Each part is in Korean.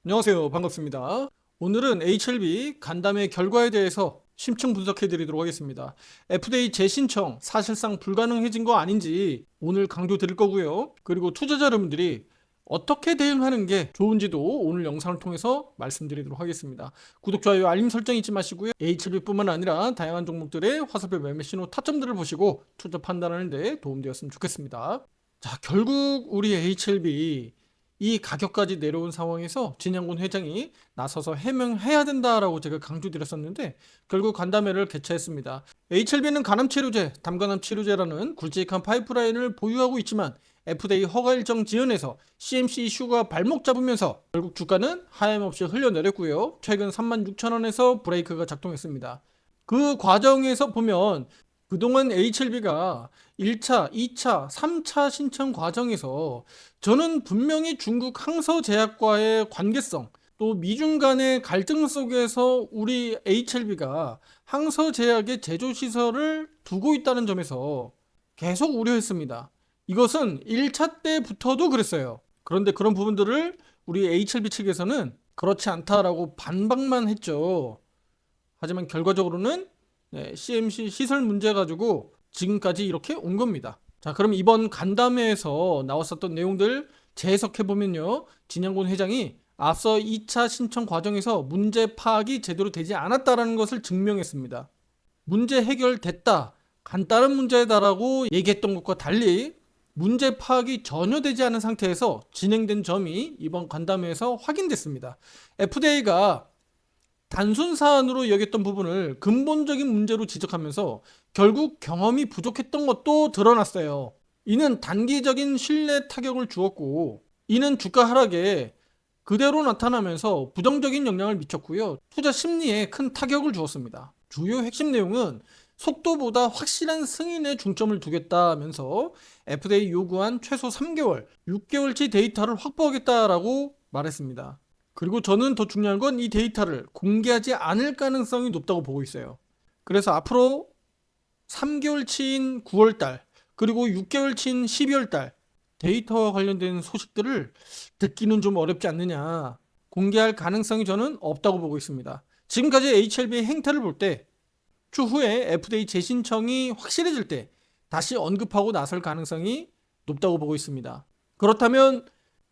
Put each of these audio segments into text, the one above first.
안녕하세요. 반갑습니다. 오늘은 HLB 간담회 결과에 대해서 심층 분석해 드리도록 하겠습니다. FDA 재신청 사실상 불가능해진 거 아닌지 오늘 강조 드릴 거고요. 그리고 투자자 여러분들이 어떻게 대응하는 게 좋은지도 오늘 영상을 통해서 말씀드리도록 하겠습니다. 구독, 좋아요, 알림 설정 잊지 마시고요. HLB뿐만 아니라 다양한 종목들의 화살표 매매 신호 타점들을 보시고 투자 판단하는 데 도움되었으면 좋겠습니다. 자, 결국 우리 HLB 이 가격까지 내려온 상황에서 진양군 회장이 나서서 해명해야 된다라고 제가 강조드렸었는데 결국 간담회를 개최했습니다. HLB는 간암치료제, 담간암치료제라는 굵직한 파이프라인을 보유하고 있지만 FDA 허가 일정 지연에서 CMC 이슈가 발목 잡으면서 결국 주가는 하염없이 흘려내렸고요. 최근 36,000원에서 브레이크가 작동했습니다. 그 과정에서 보면 그동안 HLB가 1차, 2차, 3차 신청 과정에서 저는 분명히 중국 항서제약과의 관계성, 또 미중 간의 갈등 속에서 우리 HLB가 항서제약의 제조시설을 두고 있다는 점에서 계속 우려했습니다. 이것은 1차 때부터도 그랬어요. 그런데 그런 부분들을 우리 HLB 측에서는 그렇지 않다라고 반박만 했죠. 하지만 결과적으로는 CMC 시설 문제 가지고 지금까지 이렇게 온 겁니다. 자, 그럼 이번 간담회에서 나왔었던 내용들 재해석해보면요. 진양곤 회장이 앞서 2차 신청 과정에서 문제 파악이 제대로 되지 않았다는 것을 증명했습니다. 문제 해결됐다, 간단한 문제다라고 얘기했던 것과 달리 문제 파악이 전혀 되지 않은 상태에서 진행된 점이 이번 간담회에서 확인됐습니다. FDA가 단순 사안으로 여겼던 부분을 근본적인 문제로 지적하면서 결국 경험이 부족했던 것도 드러났어요. 이는 단기적인 신뢰 타격을 주었고, 이는 주가 하락에 그대로 나타나면서 부정적인 영향을 미쳤고요. 투자 심리에 큰 타격을 주었습니다. 주요 핵심 내용은 속도보다 확실한 승인에 중점을 두겠다면서 FDA 요구한 최소 3개월, 6개월치 데이터를 확보하겠다라고 말했습니다. 그리고 저는 더 중요한 건 이 데이터를 공개하지 않을 가능성이 높다고 보고 있어요. 그래서 앞으로 3개월치인 9월달 그리고 6개월치인 12월달 데이터와 관련된 소식들을 듣기는 좀 어렵지 않느냐, 공개할 가능성이 저는 없다고 보고 있습니다. 지금까지 HLB의 행태를 볼 때 추후에 FDA 재신청이 확실해질 때 다시 언급하고 나설 가능성이 높다고 보고 있습니다. 그렇다면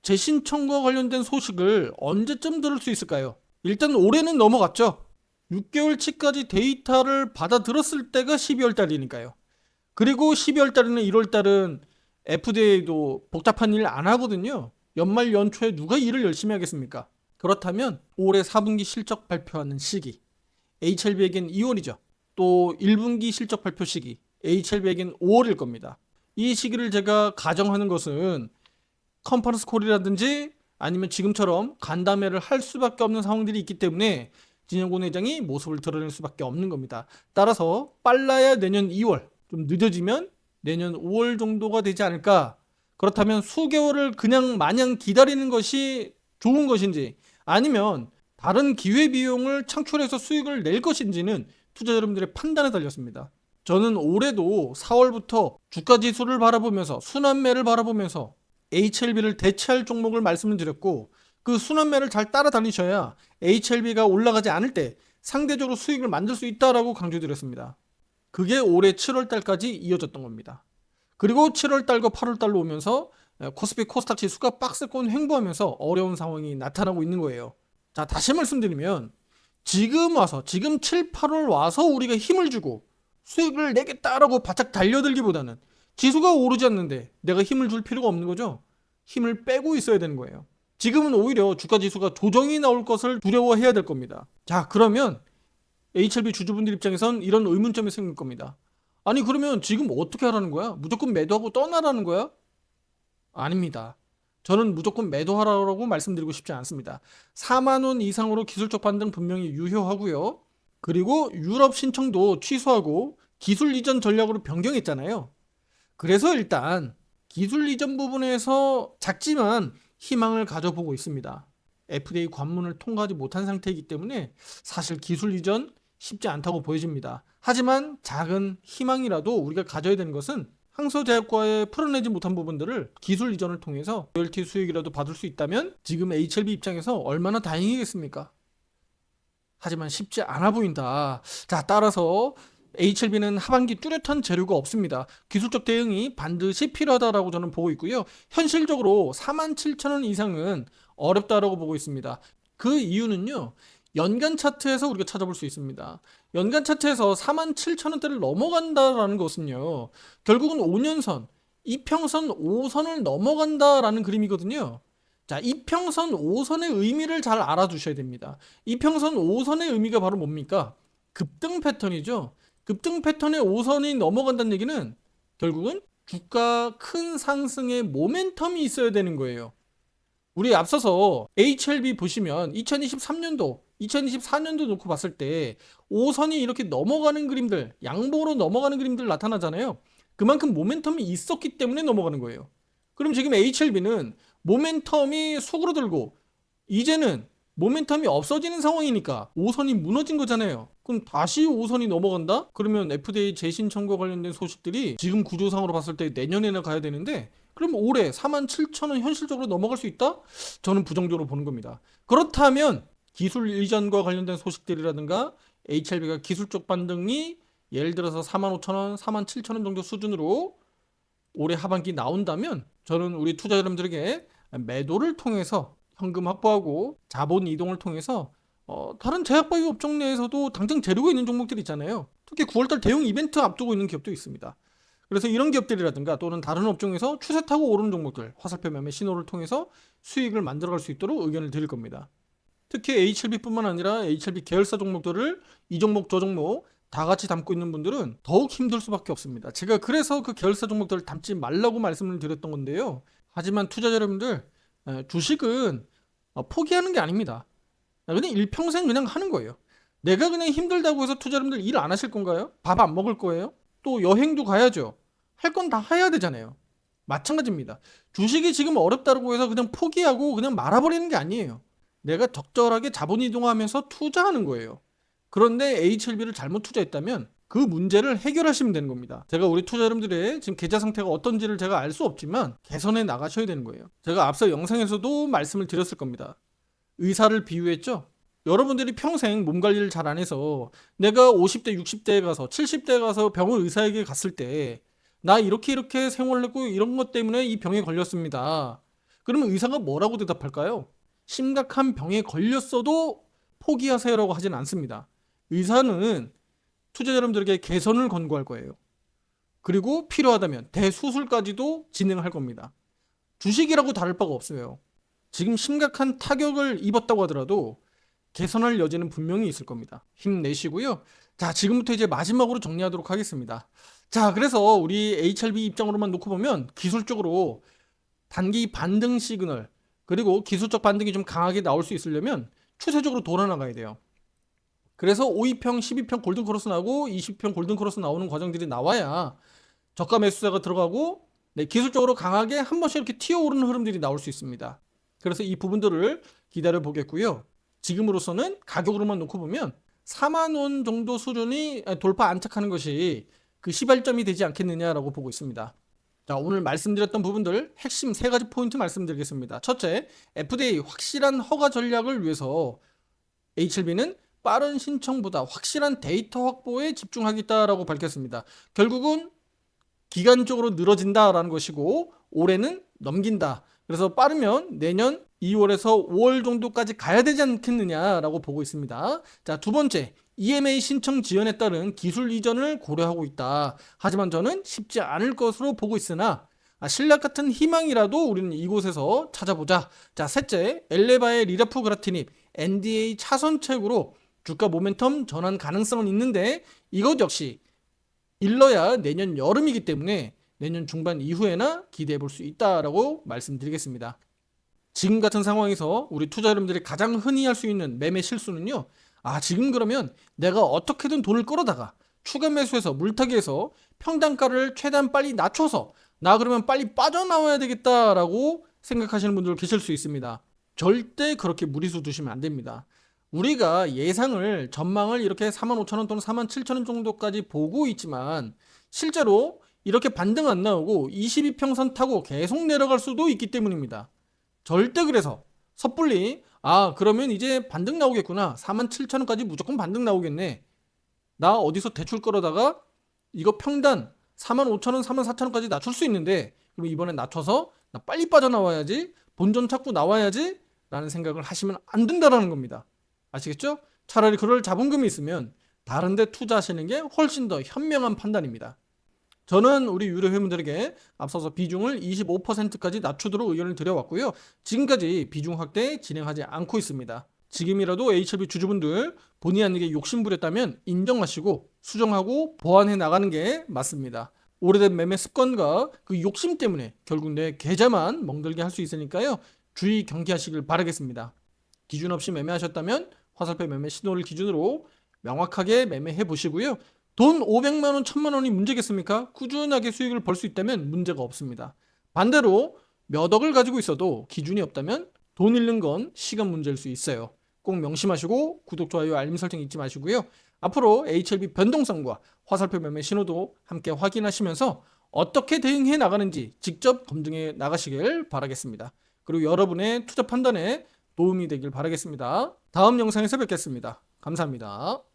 재신청과 관련된 소식을 언제쯤 들을 수 있을까요? 일단 올해는 넘어갔죠. 6개월치까지 데이터를 받아들었을 때가 12월 달이니까요. 그리고 12월 달이나 1월 달은 FDA도 복잡한 일 안 하거든요. 연말 연초에 누가 일을 열심히 하겠습니까? 그렇다면 올해 4분기 실적 발표하는 시기, HLB에겐 2월이죠. 또 1분기 실적 발표 시기, HLB에겐 5월일 겁니다. 이 시기를 제가 가정하는 것은 컨퍼런스 콜이라든지 아니면 지금처럼 간담회를 할 수밖에 없는 상황들이 있기 때문에 진영곤 회장이 모습을 드러낼 수밖에 없는 겁니다. 따라서 빨라야 내년 2월, 좀 늦어지면 내년 5월 정도가 되지 않을까. 그렇다면 수개월을 그냥 마냥 기다리는 것이 좋은 것인지, 아니면 다른 기회비용을 창출해서 수익을 낼 것인지는 투자 여러분들의 판단에 달렸습니다. 저는 올해도 4월부터 주가 지수를 바라보면서, 순환매를 바라보면서 HLB를 대체할 종목을 말씀을 드렸고, 그 순환매를 잘 따라다니셔야 HLB가 올라가지 않을 때 상대적으로 수익을 만들 수 있다라고 강조드렸습니다. 그게 올해 7월 달까지 이어졌던 겁니다. 그리고 7월 달과 8월 달로 오면서 코스피 코스닥 지수가 박스권 횡보하면서 어려운 상황이 나타나고 있는 거예요. 자, 다시 말씀드리면 지금 와서, 지금 7, 8월 와서 우리가 힘을 주고 수익을 내겠다라고 바짝 달려들기보다는 지수가 오르지 않는데 내가 힘을 줄 필요가 없는 거죠. 힘을 빼고 있어야 되는 거예요. 지금은 오히려 주가 지수가 조정이 나올 것을 두려워해야 될 겁니다. 자, 그러면 HLB 주주분들 입장에선 이런 의문점이 생길 겁니다. 아니, 그러면 지금 어떻게 하라는 거야? 무조건 매도하고 떠나라는 거야? 아닙니다. 저는 무조건 매도하라고 말씀드리고 싶지 않습니다. 4만 원 이상으로 기술적 반등 분명히 유효하고요. 그리고 유럽 신청도 취소하고 기술 이전 전략으로 변경했잖아요. 그래서 일단 기술 이전 부분에서 작지만 희망을 가져보고 있습니다. FDA 관문을 통과하지 못한 상태이기 때문에 사실 기술 이전 쉽지 않다고 보여집니다. 하지만 작은 희망이라도 우리가 가져야 되는 것은 항소제약과에 풀어내지 못한 부분들을 기술 이전을 통해서 로열티 수익이라도 받을 수 있다면 지금 HLB 입장에서 얼마나 다행이겠습니까? 하지만 쉽지 않아 보인다. 자, 따라서 HLB는 하반기 뚜렷한 재료가 없습니다. 기술적 대응이 반드시 필요하다라고 저는 보고 있고요. 현실적으로 47,000원 이상은 어렵다라고 보고 있습니다. 그 이유는요. 연간 차트에서 우리가 찾아볼 수 있습니다. 연간 차트에서 47,000원대를 넘어간다라는 것은요. 결국은 5년선, 이평선 5선을 넘어간다라는 그림이거든요. 자, 이평선 5선의 의미를 잘 알아두셔야 됩니다. 이평선 5선의 의미가 바로 뭡니까? 급등 패턴이죠. 급등 패턴의 5선이 넘어간다는 얘기는 결국은 주가 큰 상승의 모멘텀이 있어야 되는 거예요. 우리 앞서서 HLB 보시면 2023년도, 2024년도 놓고 봤을 때 5선이 이렇게 넘어가는 그림들, 양보로 넘어가는 그림들 나타나잖아요. 그만큼 모멘텀이 있었기 때문에 넘어가는 거예요. 그럼 지금 HLB는 모멘텀이 수그러들고 이제는 모멘텀이 없어지는 상황이니까 5선이 무너진 거잖아요. 그럼 다시 5선이 넘어간다? 그러면 FDA 재신청과 관련된 소식들이 지금 구조상으로 봤을 때 내년에나 가야 되는데 그럼 올해 47,000원 현실적으로 넘어갈 수 있다? 저는 부정적으로 보는 겁니다. 그렇다면 기술 이전과 관련된 소식들이라든가 HLB가 기술적 반등이 예를 들어서 45,000원, 47,000원 정도 수준으로 올해 하반기 나온다면 저는 우리 투자 여러분들에게 매도를 통해서 현금 확보하고 자본 이동을 통해서 다른 제약바이오 업종 내에서도 당장 재료가 있는 종목들 있잖아요. 특히 9월달 대형 이벤트 앞두고 있는 기업도 있습니다. 그래서 이런 기업들이라든가 또는 다른 업종에서 추세 타고 오르는 종목들 화살표 매매 신호를 통해서 수익을 만들어갈 수 있도록 의견을 드릴 겁니다. 특히 HLB뿐만 아니라 HLB 계열사 종목들을 이 종목 저 종목 다 같이 담고 있는 분들은 더욱 힘들 수밖에 없습니다. 제가 그래서 그 계열사 종목들을 담지 말라고 말씀을 드렸던 건데요. 하지만 투자자 여러분들 주식은 포기하는 게 아닙니다. 그냥 일평생 그냥 하는 거예요. 내가 그냥 힘들다고 해서 투자 여러분들 일 안 하실 건가요? 밥 안 먹을 거예요? 또 여행도 가야죠. 할 건 다 해야 되잖아요. 마찬가지입니다. 주식이 지금 어렵다고 해서 그냥 포기하고 그냥 말아버리는 게 아니에요. 내가 적절하게 자본 이동하면서 투자하는 거예요. 그런데 HLB를 잘못 투자했다면 그 문제를 해결하시면 되는 겁니다. 제가 우리 투자 여러분들의 지금 계좌 상태가 어떤지를 제가 알 수 없지만 개선해 나가셔야 되는 거예요. 제가 앞서 영상에서도 말씀을 드렸을 겁니다. 의사를 비유했죠. 여러분들이 평생 몸 관리를 잘 안 해서 내가 50대, 60대에 가서 70대에 가서 병원 의사에게 갔을 때 나 이렇게 생활을 했고 이런 것 때문에 이 병에 걸렸습니다. 그러면 의사가 뭐라고 대답할까요? 심각한 병에 걸렸어도 포기하세요라고 하진 않습니다. 의사는 투자 여러분들에게 개선을 권고할 거예요. 그리고 필요하다면 대수술까지도 진행할 겁니다. 주식이라고 다를 바가 없어요. 지금 심각한 타격을 입었다고 하더라도 개선할 여지는 분명히 있을 겁니다. 힘내시고요. 자, 지금부터 이제 마지막으로 정리하도록 하겠습니다. 자, 그래서 우리 HLB 입장으로만 놓고 보면 기술적으로 단기 반등 시그널 그리고 기술적 반등이 좀 강하게 나올 수 있으려면 추세적으로 돌아나가야 돼요. 그래서 5위평, 12평 골든크로스 나오고 20평 골든크로스 나오는 과정들이 나와야 저가 매수세가 들어가고 기술적으로 강하게 한 번씩 이렇게 튀어오르는 흐름들이 나올 수 있습니다. 그래서 이 부분들을 기다려 보겠고요. 지금으로서는 가격으로만 놓고 보면 4만 원 정도 수준이 돌파 안착하는 것이 그 시발점이 되지 않겠느냐라고 보고 있습니다. 자, 오늘 말씀드렸던 부분들 핵심 3가지 포인트 말씀드리겠습니다. 첫째, FDA 확실한 허가 전략을 위해서 HLB는 빠른 신청보다 확실한 데이터 확보에 집중하겠다라고 밝혔습니다. 결국은 기간적으로 늘어진다라는 것이고 올해는 넘긴다. 그래서 빠르면 내년 2월에서 5월 정도까지 가야 되지 않겠느냐라고 보고 있습니다. 자, 두 번째, EMA 신청 지연에 따른 기술 이전을 고려하고 있다. 하지만 저는 쉽지 않을 것으로 보고 있으나 신락 같은 희망이라도 우리는 이곳에서 찾아보자. 자, 셋째, 엘레바의 리라프그라티닙 NDA 차선책으로 주가 모멘텀 전환 가능성은 있는데 이것 역시 일러야 내년 여름이기 때문에 내년 중반 이후에나 기대해 볼 수 있다라고 말씀드리겠습니다. 지금 같은 상황에서 우리 투자 여러분들이 가장 흔히 할 수 있는 매매 실수는요. 지금 그러면 내가 어떻게든 돈을 끌어다가 추가 매수해서 물타기해서 평단가를 최대한 빨리 낮춰서 나 그러면 빨리 빠져나와야 되겠다라고 생각하시는 분들 계실 수 있습니다. 절대 그렇게 무리수 두시면 안 됩니다. 우리가 예상을 전망을 이렇게 45,000원 또는 47,000원 정도까지 보고 있지만 실제로 이렇게 반등 안 나오고 22평선 타고 계속 내려갈 수도 있기 때문입니다. 절대 그래서 섣불리 그러면 이제 반등 나오겠구나. 47,000원까지 무조건 반등 나오겠네. 나 어디서 대출 끌어다가 이거 평단 45,000원, 44,000원까지 낮출 수 있는데 그럼 이번에 낮춰서 나 빨리 빠져나와야지. 본전 찾고 나와야지. 라는 생각을 하시면 안 된다라는 겁니다. 아시겠죠? 차라리 그럴 자본금이 있으면 다른 데 투자하시는 게 훨씬 더 현명한 판단입니다. 저는 우리 유료 회원들에게 앞서서 비중을 25%까지 낮추도록 의견을 드려왔고요. 지금까지 비중 확대 진행하지 않고 있습니다. 지금이라도 HLB 주주분들 본의 아니게 욕심부렸다면 인정하시고 수정하고 보완해 나가는 게 맞습니다. 오래된 매매 습관과 그 욕심 때문에 결국 내 계좌만 멍들게 할 수 있으니까요. 주의 경계하시길 바라겠습니다. 기준 없이 매매하셨다면 화살표 매매 신호를 기준으로 명확하게 매매해 보시고요. 돈 500만 원, 1000만 원이 문제겠습니까? 꾸준하게 수익을 벌 수 있다면 문제가 없습니다. 반대로 몇 억을 가지고 있어도 기준이 없다면 돈 잃는 건 시간 문제일 수 있어요. 꼭 명심하시고 구독, 좋아요, 알림 설정 잊지 마시고요. 앞으로 HLB 변동성과 화살표 매매 신호도 함께 확인하시면서 어떻게 대응해 나가는지 직접 검증해 나가시길 바라겠습니다. 그리고 여러분의 투자 판단에 도움이 되길 바라겠습니다. 다음 영상에서 뵙겠습니다. 감사합니다.